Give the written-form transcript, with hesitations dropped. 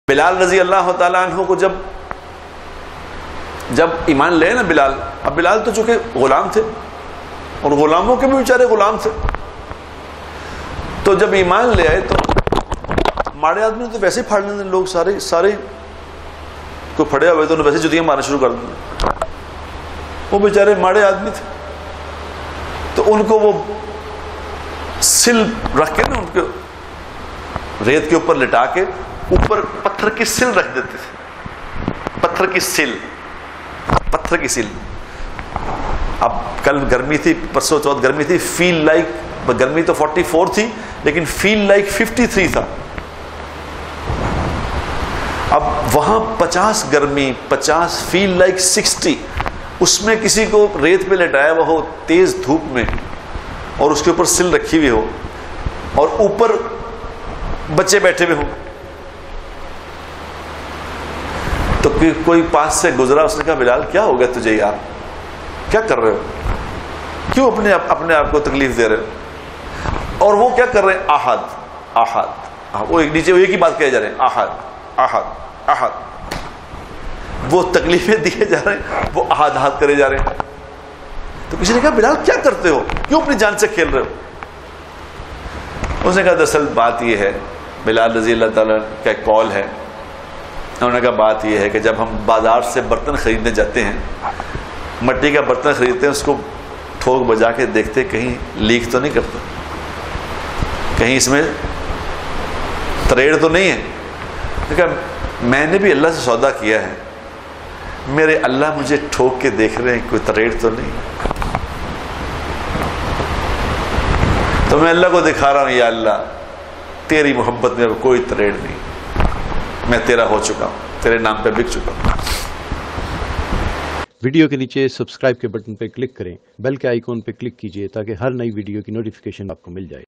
بلال رضی اللہ تعالیٰ عنہ کو جب ایمان لے نا بلال، اب بلال تو چونکہ غلام تھے اور غلاموں کے بھی بیچارے غلام تھے، تو جب ایمان لے آئے تو ماڑے آدمی تو ویسے پھاڑ لیتے لوگ، سارے کو پھڑے ہوئے تو انہوں ویسے جتیاں مارنا شروع کر دیں، وہ بیچارے ماڑے آدمی تھے، تو ان کو وہ سل رکھ کے نا ان کے ریت کے اوپر لٹا کے اوپر پتھر کی سل رکھ دیتے تھے، پتھر کی سل۔ اب کل گرمی تھی، پرسوں چوتھ گرمی تھی، فیل لائک گرمی تو 44 تھی لیکن فیل لائک 53 تھا۔ اب وہاں 50 گرمی، 50 فیل لائک 60، اس میں کسی کو ریت پہ لٹایا ہوا ہو تیز دھوپ میں اور اس کے اوپر سل رکھی ہوئی ہو اور اوپر بچے بیٹھے ہوئے ہوں، تو کوئی پاس سے گزرا، اس نے کہا بلال کیا ہو گیا تجھے یار، کیا کر رہے ہو، کیوں اپنے آپ کو تکلیف دے رہے ہو؟ اور وہ کیا کر رہے ہیں؟ احد، وہ ایک نیچے ایک ہی بات کہے جا رہے ہیں، احد، وہ تکلیفیں دیے جا رہے ہیں، وہ احد کرے جا رہے ہیں۔ تو کسی نے کہا بلال کیا کرتے ہو، کیوں اپنی جان سے کھیل رہے ہو؟ اس نے کہا دراصل بات یہ ہے، بلال رضی اللہ تعالیٰ کا ایک کال ہے، انہوں نے کہا بات یہ ہے کہ جب ہم بازار سے برتن خریدنے جاتے ہیں، مٹی کا برتن خریدتے ہیں، اس کو ٹھوک بجا کے دیکھتے کہیں لیک تو نہیں کرتا، کہیں اس میں تریڑ تو نہیں ہے۔ کہا میں نے بھی اللہ سے سودا کیا ہے، میرے اللہ مجھے ٹھوک کے دیکھ رہے ہیں، کوئی تریڑ تو نہیں، تو میں اللہ کو دکھا رہا ہوں یا اللہ تیری محبت میں کوئی تریڑ نہیں، میں تیرا ہو چکا ہوں، تیرے نام پہ بک چکا ہوں۔ ویڈیو کے نیچے سبسکرائب کے بٹن پہ کلک کریں، بیل کے آئیکن پہ کلک کیجئے تاکہ ہر نئی ویڈیو کی نوٹیفیکیشن آپ کو مل جائے۔